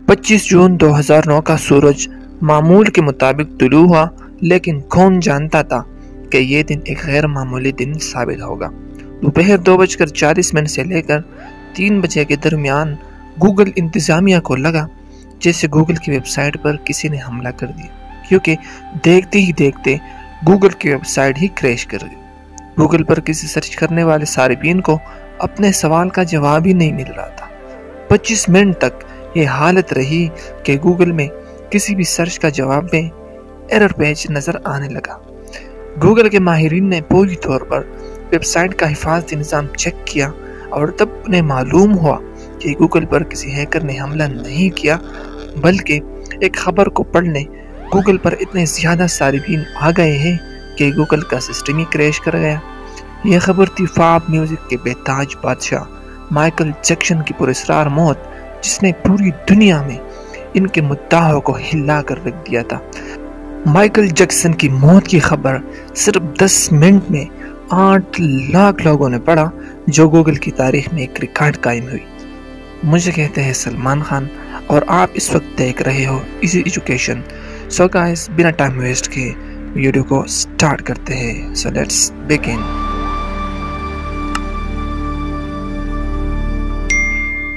25 जून 2009 का सूरज मामूल के मुताबिक तुलू हुआ, लेकिन कौन जानता था कि ये दिन एक गैर मामूली दिन साबित होगा। दोपहर 2:40 से लेकर 3 बजे के दरमियान गूगल इंतज़ामिया को लगा जैसे गूगल की वेबसाइट पर किसी ने हमला कर दिया, क्योंकि देखते ही देखते गूगल की वेबसाइट ही क्रैश कर गई। गूगल पर किसी सर्च करने वाले सारिफिन को अपने सवाल का जवाब ही नहीं मिल रहा था। 25 मिनट तक ये हालत रही कि गूगल में किसी भी सर्च का जवाब में एरर पेज नज़र आने लगा। गूगल के माहिरीन ने पूरी तौर पर वेबसाइट का हिफाजती निज़ाम चेक किया और तब उन्हें मालूम हुआ कि गूगल पर किसी हैकर ने हमला नहीं किया, बल्कि एक खबर को पढ़ने गूगल पर इतने ज़्यादा सारिफिन आ गए हैं कि गूगल का सिस्टम ही क्रैश कर गया। यह खबर थी फ़ॉप म्यूज़िक के बेताज बादशाह माइकल जैक्सन की पुरस्कार मौत, जिसने पूरी दुनिया में इनके मुद्दाओं को हिला कर रख दिया था। माइकल जैक्सन की मौत की खबर सिर्फ 10 मिनट में 8 लाख लोगों ने पढ़ा, जो गूगल की तारीख में एक रिकॉर्ड कायम हुई। मुझे कहते हैं सलमान खान और आप इस वक्त देख रहे हो इजी एजुकेशन। सो गाइस, बिना टाइम वेस्ट किए वीडियो को स्टार्ट करते हैं। So let's begin.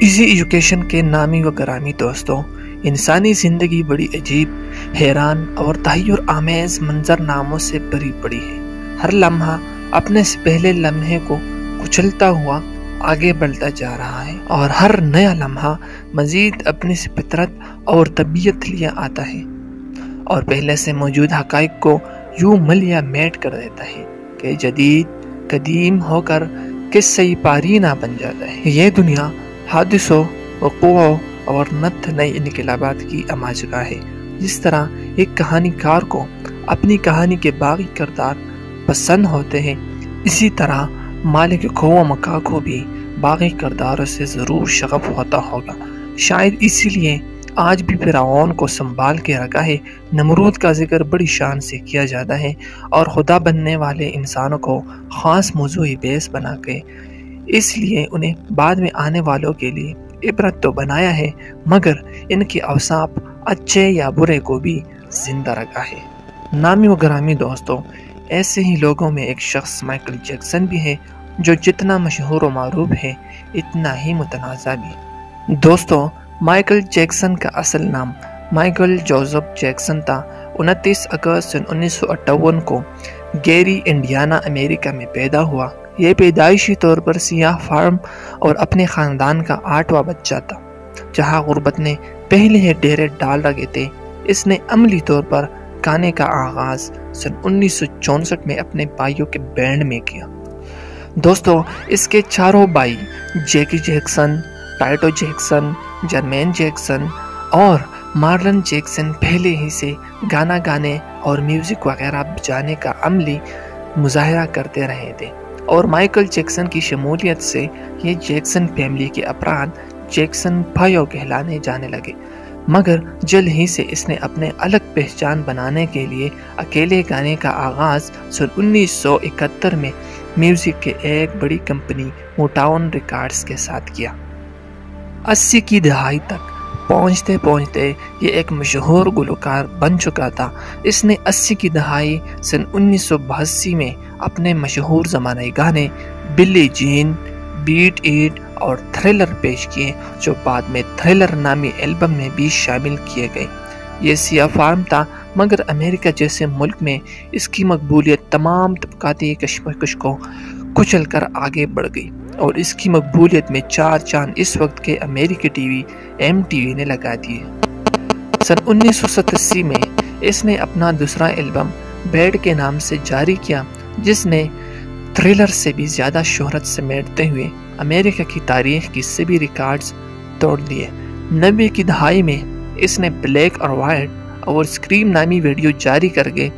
Easy education के नामी व गरामी दोस्तों, इंसानी ज़िंदगी बड़ी अजीब, हैरान और तहय्युर आमेज़ मंजरनामों से भरी पड़ी है। हर लम्हा अपने से पहले लम्हे को कुचलता हुआ आगे बढ़ता जा रहा है और हर नया लम्हा मज़ीद अपनी से फितरत और तबीयत लिए आता है और पहले से मौजूद हक़ाइक़ को यूँ मलिया मेट कर देता है कि जदीद कदीम होकर किस्से पारीना बन जाता है। ये दुनिया हादिसों, वक़ूओं और नत नए इनकलाबात की अमाजगाह है। जिस तरह एक कहानीकार को अपनी कहानी के बाकी किरदार पसंद होते हैं, इसी तरह मालिक खो मका को भी बाकी किरदारों से ज़रूर शगफ होता होगा। शायद इसीलिए आज भी फ़िरऔन को संभाल के रखा है। नमरूद का जिक्र बड़ी शान से किया जाता है और खुदा बनने वाले इंसानों को ख़ास मौज़ूई बेस बना के इसलिए उन्हें बाद में आने वालों के लिए इबरत तो बनाया है, मगर इनके अवसाफ अच्छे या बुरे को भी जिंदा रखा है। नामी व गरामी दोस्तों, ऐसे ही लोगों में एक शख्स माइकल जैक्सन भी है, जो जितना मशहूर व मारूफ है इतना ही मुतनाज़ा भी। दोस्तों, माइकल जैक्सन का असल नाम माइकल जोसेफ जैक्सन था। 29 अगस्त 1958 को गेरी, इंडियाना, अमेरिका में पैदा हुआ। यह पैदाइशी तौर पर सियाह फार्म और अपने ख़ानदान का 8वां बच्चा था। जहाँ गुर्बत ने पहले ही डेरे डाल रखे थे, इसने अमली तौर पर गाने का आगाज़ सन 1964 में अपने भाइयों के बैंड में किया। दोस्तों, इसके चारों भाई जैकी जैक्सन, टाइटो जैक्सन, जर्मेन जैक्सन और मार्लन जैक्सन पहले ही से गाना गाने और म्यूज़िक वगैरह बजाने का अमली मुजाहरा करते रहे थे और माइकल जैक्सन की शमूलियत से ये जैक्सन फैमिली के अफराद जैक्सन भाइयों कहलाने जाने लगे। मगर जल्द ही से इसने अपने अलग पहचान बनाने के लिए अकेले गाने का आगाज़ सन 1971 में म्यूज़िक के एक बड़ी कंपनी मोटाउन रिकॉर्ड्स के साथ किया। 80 की दहाई तक पहुँचते पहुँचते ये एक मशहूर गुलकार बन चुका था। इसने 80 की दहाई सन 1982 में अपने मशहूर ज़माने गाने बिल्ली जीन, बीट इट और थ्रिलर पेश किए, जो बाद में थ्रिलर नामी एल्बम में भी शामिल किए गए। ये सियाह फार्म था, मगर अमेरिका जैसे मुल्क में इसकी मकबूलियत तमाम तबकाती कशमकश को कुचल कर आगे बढ़ गई और इसकी मकबूलियत में 4 चांद इस वक्त के अमेरिकी टीवी MTV ने लगा दिए। सन 1987 में इसने अपना दूसरा एल्बम बैड के नाम से जारी किया, जिसने थ्रिलर से भी ज़्यादा शोहरत समेटते हुए अमेरिका की तारीख की सभी रिकॉर्ड्स तोड़ दिए। 90 की दहाई में इसने ब्लैक और वाइट और स्क्रीम नामी वीडियो जारी करके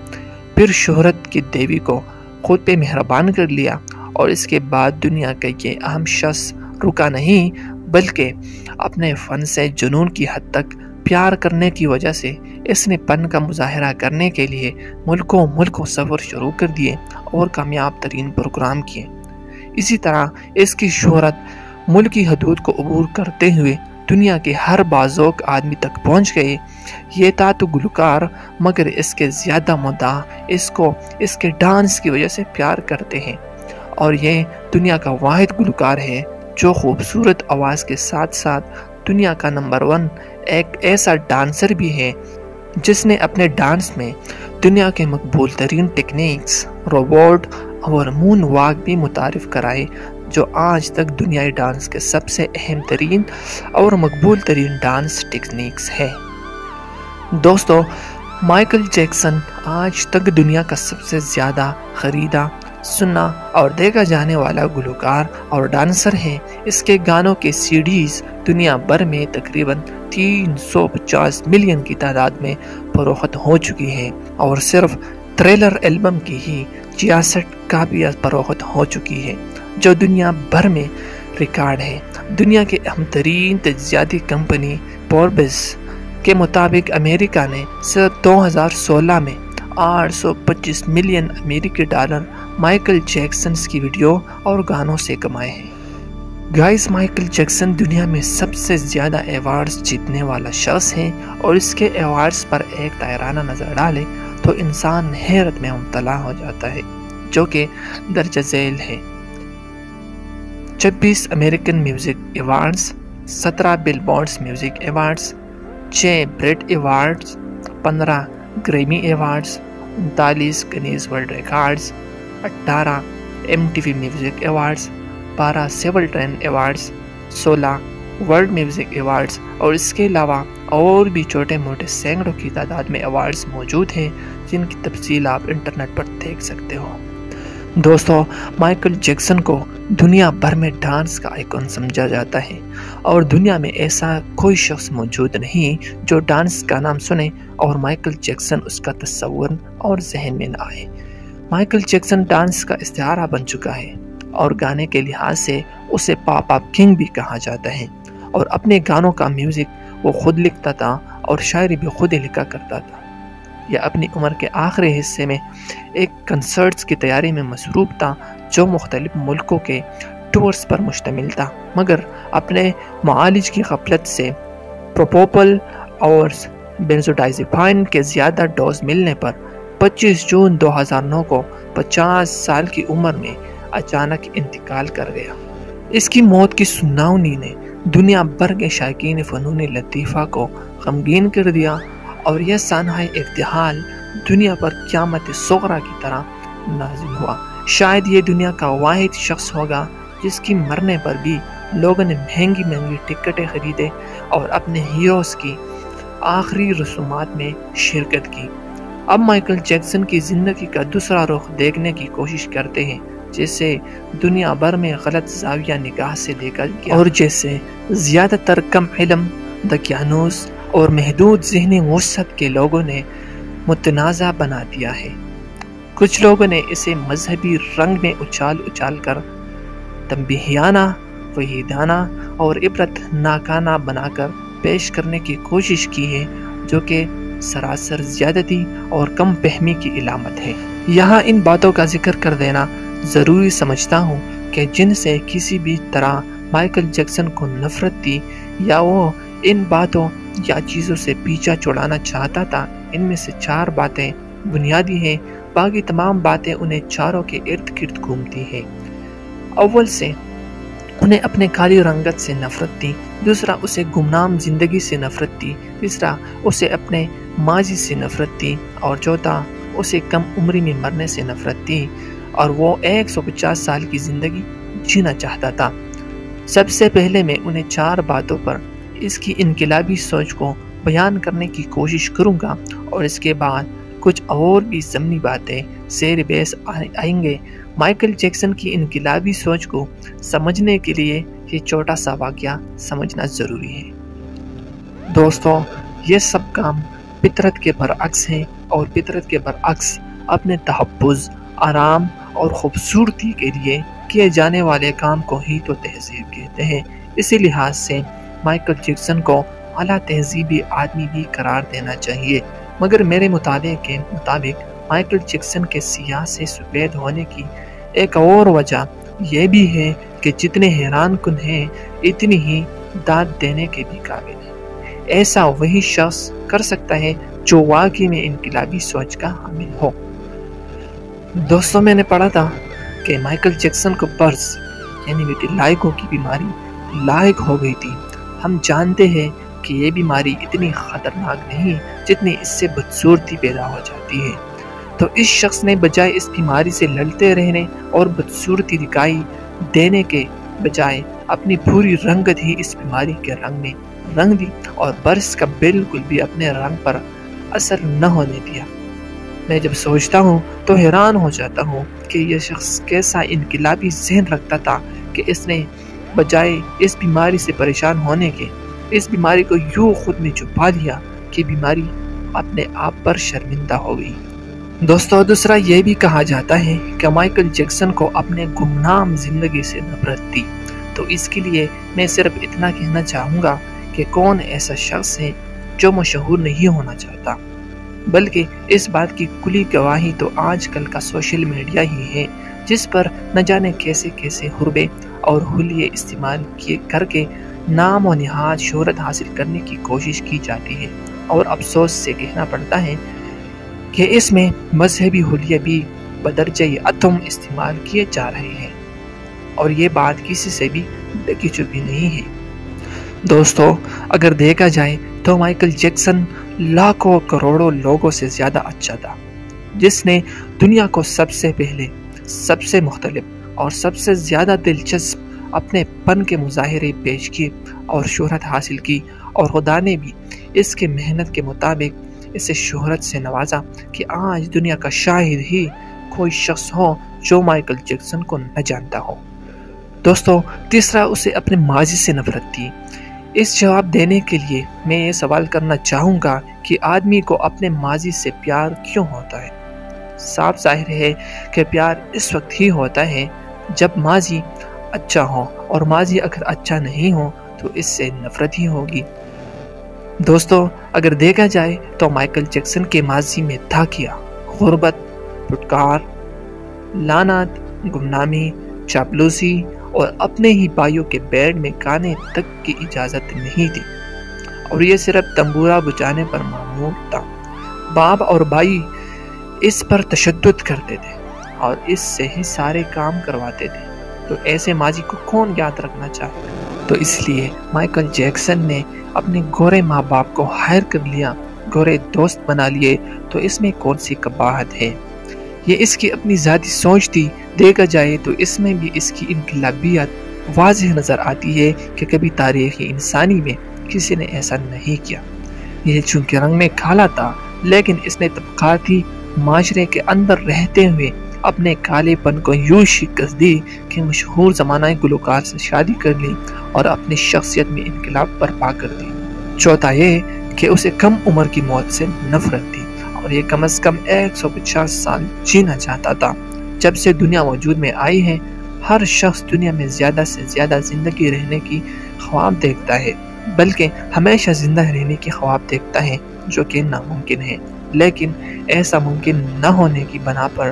फिर शोहरत की देवी को खुद पे मेहरबान कर लिया और इसके बाद दुनिया का ये अहम शख्स रुका नहीं, बल्कि अपने फ़न से जुनून की हद तक प्यार करने की वजह से इसने फन का मुजाहरा करने के लिए मुल्कों सफ़र शुरू कर दिए और कामयाब तरीन प्रोग्राम किए। इसी तरह इसकी शोहरत मुल्क की हदूद को अबूर करते हुए दुनिया के हर बाज़ोक आदमी तक पहुंच गए। ये था तो गुलकार, मगर इसके ज़्यादा मुद्दा इसको इसके डांस की वजह से प्यार करते हैं। और ये दुनिया का वाहिद गुलकार है जो खूबसूरत आवाज़ के साथ साथ दुनिया का नंबर 1 एक ऐसा डांसर भी है जिसने अपने डांस में दुनिया के मकबूल तरीन टेक्निक्स, रोबोट और मून वॉक भी मुतारिफ कराए, जो आज तक दुनियाई डांस के सबसे अहम तरीन और मकबूल तरीन डांस टेक्निक्स है। दोस्तों, माइकल जैक्सन आज तक दुनिया का सबसे ज़्यादा ख़रीदा, सुना और देखा जाने वाला गुलकार और डांसर है। इसके गानों के सीडीज़ दुनिया भर में तकरीबन 350 मिलियन की तादाद में फरोख्त हो चुकी है और सिर्फ थ्रिलर एल्बम की ही 66 कापियाँ फरोख्त हो चुकी है, जो दुनिया भर में रिकॉर्ड है। दुनिया की अहम तरीन तज्जियाती कंपनी फोर्ब्स के मुताबिक अमेरिका ने सिर्फ 2016 में 825 मिलियन अमेरिकी डॉलर माइकल जैक्सन की वीडियो और गानों से कमाए हैं। गाइस, माइकल जैक्सन दुनिया में सबसे ज़्यादा अवार्ड्स जीतने वाला शख्स है और इसके अवार्ड्स पर एक तायराना नज़र डाले तो इंसान हैरत में मुब्तला हो जाता है, जो कि दर्ज झेल है। 26 American music awards, 17 Billboards music awards, 6 Brit awards, 15 Grammy awards, 39 Guinness world records, 18 MTV music awards, 12 सिविल train awards, 16 world music awards और इसके अलावा और भी छोटे मोटे सैकड़ों की तादाद में अवार्ड्स मौजूद हैं, जिनकी तफसील आप इंटरनेट पर देख सकते हो। दोस्तों, माइकल जैक्सन को दुनिया भर में डांस का आइकॉन समझा जाता है और दुनिया में ऐसा कोई शख्स मौजूद नहीं जो डांस का नाम सुने और माइकल जैक्सन उसका तस्वुर और जहन में न आए। माइकल जैक्सन डांस का इस्तिआरा बन चुका है और गाने के लिहाज से उसे पॉप किंग भी कहा जाता है और अपने गानों का म्यूज़िक वो खुद लिखता था और शायरी भी खुद ही लिखा करता था। यह अपनी उम्र के आखिरी हिस्से में एक कंसर्ट्स की तैयारी में मसरूफ़ था जो मुख्तलिफ मुल्कों के टूर्स पर मुश्तमिल था, मगर अपने मुआलिज की गफलत से प्रोपोपल और बेंजोडाइज़ेपाइन के ज़्यादा डोज मिलने पर 25 जून 2009 को 50 साल की उम्र में अचानक इंतकाल कर गया। इसकी मौत की सुनावनी ने दुनिया भर के शायकीन फ़नून लतीफ़ा को गमगीन कर दिया और यह सानहाए इर्तिहाल दुनिया पर क़यामत सुग़रा की तरह नाज़िल हुआ। शायद ये दुनिया का वाहिद शख्स होगा जिसकी मरने पर भी लोगों ने महंगी महंगी टिकटें खरीदे और अपने हीरोज़ की आखिरी रसूमात में शिरकत की। अब माइकल जैक्सन की ज़िंदगी का दूसरा रुख देखने की कोशिश करते हैं, जिसे दुनिया भर में गलत ज़ाविया निगाह से देखा गया और जैसे ज़्यादातर कम इल्म, दकियानूस और महदूद ज़हनी वुसअत के लोगों ने मुतनाज़ा बना दिया है। कुछ लोगों ने इसे मजहबी रंग में उछाल उछाल कर तंबीहियाना, वहीदाना और इबरत नाकाना बनाकर पेश करने की कोशिश की है, जो कि सरासर ज़्यादती और कम फहमी की इलामत है। यहाँ इन बातों का जिक्र कर देना ज़रूरी समझता हूँ कि जिनसे किसी भी तरह माइकल जैक्सन को नफ़रत थी या वो इन बातों या चीज़ों से पीछा छुड़ाना चाहता था, इनमें से 4 बातें बुनियादी हैं, बाकी तमाम बातें उन्हें चारों के इर्द गिर्द घूमती हैं। अव्वल से उन्हें अपने काली रंगत से नफ़रत थी, दूसरा उसे गुमनाम ज़िंदगी से नफ़रत थी, तीसरा उसे अपने माजी से नफ़रत थी और चौथा उसे कम उम्री में मरने से नफ़रत थी और वो 150 साल की ज़िंदगी जीना चाहता था। सबसे पहले मैं उन्हें 4 बातों पर इसकी इनकलाबी सोच को बयान करने की कोशिश करूँगा और इसके बाद कुछ और भी ज़मनी बातें सेर बेस आएंगे। माइकल जैक्सन की इनकलाबी सोच को समझने के लिए ये छोटा सा वाक़या समझना ज़रूरी है। दोस्तों, ये सब काम फितरत के बरअक्स हैं और फितरत के बरअक्स अपने तहफ़्फ़ुज़, आराम और ख़ूबसूरती के लिए किए जाने वाले काम को ही तो तहज़ीब कहते हैं। इसी लिहाज से माइकल जैक्सन को आला तहज़ीबी आदमी भी करार देना चाहिए, मगर मेरे मुताले के मुताबिक माइकल जैक्सन के सियाह से सफ़ेद होने की एक और वजह यह भी है कि जितने हैरान कुन हैं इतनी ही داد دینے کے بھی قابل ہے۔ ایسا وہی شخص کر سکتا ہے جو واقعی میں انقلابی سوچ کا حامل ہو۔ دوستوں، میں نے پڑھا تھا کہ مائیکل جیکسن کو برس یعنی ویٹیلائگو کی بیماری لاحق ہو گئی تھی۔ ہم جانتے ہیں کہ یہ بیماری اتنی خطرناک نہیں جتنی اس سے بدصورتی پیدا ہو جاتی ہے، تو اس شخص نے بجائے اس بیماری سے لڑتے رہنے اور بدصورتی دکھائی دینے کے بجائے اپنی پوری رنگت ہی اس بیماری کے رنگ میں رنگ دی اور برس کا بالکل بھی اپنے رنگ پر اثر نہ ہونے دیا۔ میں جب سوچتا ہوں تو حیران ہو جاتا ہوں کہ یہ شخص کیسا انقلابی ذہن رکھتا تھا کہ اس نے بجائے اس بیماری سے پریشان ہونے کے اس بیماری کو یوں خود میں چھپا لیا کہ بیماری اپنے آپ پر شرمندہ ہو گئی۔ دوستو، دوسرا یہ بھی کہا جاتا ہے کہ مائیکل جیکسن کو اپنے گمنام زندگی سے نفرت تھی، تو اس کے لیے میں صرف اتنا کہنا چاہوں گا کہ کون ایسا شخص ہے جو مشہور نہیں ہونا چاہتا، بلکہ اس بات کی کلی گواہی تو آج کل کا سوشل میڈیا ہی ہے، جس پر نہ جانے کیسے کیسے حربے اور حلیے استعمال کر کے نام و نہاد شہرت حاصل کرنے کی کوشش کی جاتی ہے، اور افسوس سے کہنا پڑتا ہے کہ اس میں مذہبی حلیے بھی بدرجہ اتم استعمال کیے جا رہے ہیں، اور یہ بات کسی سے بھی ڈکی چھپی نہیں ہے۔ دوستو، اگر دیکھا جائے تو مائیکل جیکسن لاکھوں کروڑوں لوگوں سے زیادہ اچھا تھا، جس نے دنیا کو سب سے پہلے، سب سے مختلف اور سب سے زیادہ دلچسپ اپنے پن کے مظاہرے پیش کیے اور شہرت حاصل کی، اور خدا نے بھی اس کے محنت کے مطابق اسے شہرت سے نوازا کہ آج دنیا کا شاہد ہی کوئی شخص ہو جو مائیکل جیکسن کو نہ جانتا ہو۔ دوستو، تیسرا، اسے اپنے ماضی سے نفرت تھی۔ اس جواب دینے کے لیے میں یہ سوال کرنا چاہوں گا کہ آدمی کو اپنے ماضی سے پیار کیوں ہوتا ہے؟ صاف ظاہر ہے کہ پیار اس وقت ہی ہوتا ہے جب ماضی اچھا ہو، اور ماضی اگر اچھا نہیں ہو تو اس سے نفرت ہی ہوگی۔ دوستو، اگر دیکھا جائے تو مائیکل جیکسن کے ماضی میں تھا کیا؟ غربت، پھٹکار، لعنت، گمنامی، چاپلوسی اور اپنے ہی بھائیوں کے بیڈ میں گانے تک کی اجازت نہیں تھی، اور یہ صرف تنبورہ بجانے پر معمور تھا۔ باپ اور بھائی اس پر تشدد کرتے تھے اور اس سے ہی سارے کام کرواتے تھے، تو ایسے ماضی کو کون یاد رکھنا چاہتا ہے؟ تو اس لیے مائیکل جیکسن نے اپنے گورے ماں باپ کو ہائر کر لیا، گورے دوست بنا لیے، تو اس میں کون سی قباحت ہے؟ یہ اس کی اپنی ذاتی سوچ تھی۔ دیکھا جائے تو اس میں بھی اس کی انقلابیت واضح نظر آتی ہے کہ کبھی تاریخ انسانی میں کسی نے ایسا نہیں کیا۔ یہ چونکہ رنگ میں کالا تھا، لیکن اس نے طبقاتی معاشرے کے اندر رہتے ہوئے اپنے کالے پن کو یوں شکست دی کہ مشہور زمانہ گلوکار سے شادی کر لی اور اپنی شخصیت میں انقلاب برپا کر دی۔ چوتھا یہ کہ اسے کم عمر کی موت سے نفرت تھی، اور یہ کم از کم 150 سال جینا چاہتا تھا۔ جب سے دنیا وجود میں آئی ہے، ہر شخص دنیا میں زیادہ سے زیادہ زندگی رہنے کی خواب دیکھتا ہے، بلکہ ہمیشہ زندہ رہنے کی خواب دیکھتا ہے، جو کہ ناممکن ہے۔ لیکن ایسا ممکن نہ ہونے کی بنا پر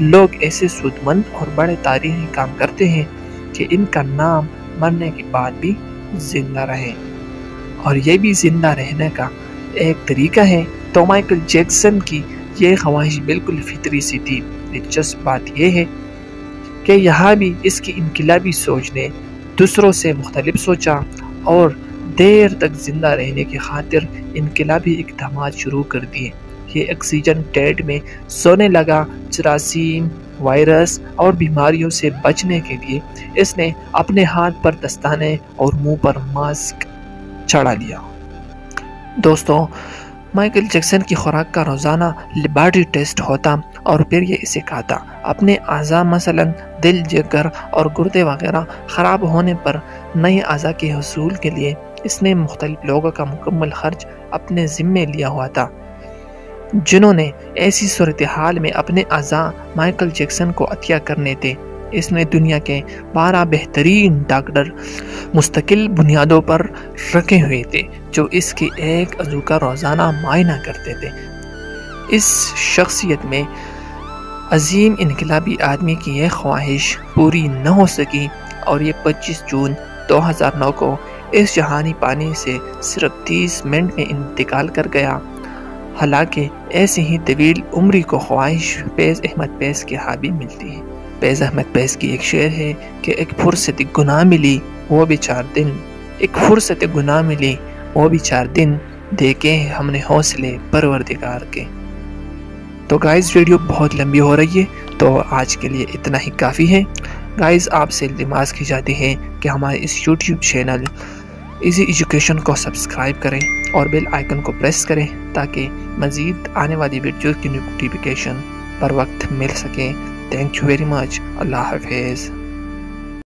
لوگ ایسے سودمند اور بڑے تاریخی کام کرتے ہیں کہ ان کا نام مرنے کے بعد بھی زندہ رہے، اور یہ بھی زندہ رہنے کا ایک طریقہ ہے۔ تو مائیکل جیکسن کی یہ خواہش بالکل فطری سی تھی۔ دلچسپ بات یہ ہے کہ یہاں بھی اس کی انقلابی سوچ نے دوسروں سے مختلف سوچا اور دیر تک زندہ رہنے کی خاطر انقلابی اقدامات شروع کر دیے۔ یہ آکسیجن ٹینٹ میں سونے لگا، جراثیم، وائرس اور بیماریوں سے بچنے کے لیے اس نے اپنے ہاتھ پر دستانے اور منہ پر ماسک چڑھا لیا۔ دوستو، مائیکل جیکسن کی خوراک کا روزانہ لیبارٹری ٹیسٹ ہوتا اور پھر یہ اسے کھاتا۔ اپنے اعضاء مثلا دل، جگر اور گردے وغیرہ خراب ہونے پر نئے اعضاء کے حصول کے لیے اس نے مختلف لوگوں کا مکمل خرچ اپنے ذمے لیا ہوا تھا، جنہوں نے ایسی صورتحال میں اپنے اعضاء مائیکل جیکسن کو عطیہ کرنے تھے۔ اس نے دنیا کے 12 بہترین ڈاکٹر مستقل بنیادوں پر رکھے ہوئے تھے جو اس کے ایک عضو کا روزانہ معائنہ کرتے تھے۔ اس شخصیت میں عظیم انقلابی آدمی کی یہ خواہش پوری نہ ہو سکی، اور یہ 25 جون 2009 کو اس جہانی پانی سے صرف 30 منٹ میں انتقال کر گیا۔ حالانکہ ایسی ہی طویل عمری کو خواہش فیض احمد فیض کے ہاں بھی ملتی ہے۔ فیض احمد فیض کی ایک شعر ہے کہ ایک فرصت گناہ ملی وہ بھی 4 دن، ایک فرصت گناہ ملی وہ بھی 4 دن، دیکھے ہیں ہم نے حوصلے پروردگار کے۔ تو گائز ویڈیو بہت لمبی ہو رہی ہے، تو آج کے لیے اتنا ہی کافی ہے۔ گائز آپ سے التماس کی جاتی ہے کہ ہمارے اس یوٹیوب چینل ایزی ایجوکیشن کو سبسکرائب کریں اور بیل آئیکن کو پریس کریں تاکہ مزید آنے والی ویڈیوز کی نوٹیفیکیشن پر وقت مل سکیں۔ Thank you very much. اللہ حافظ۔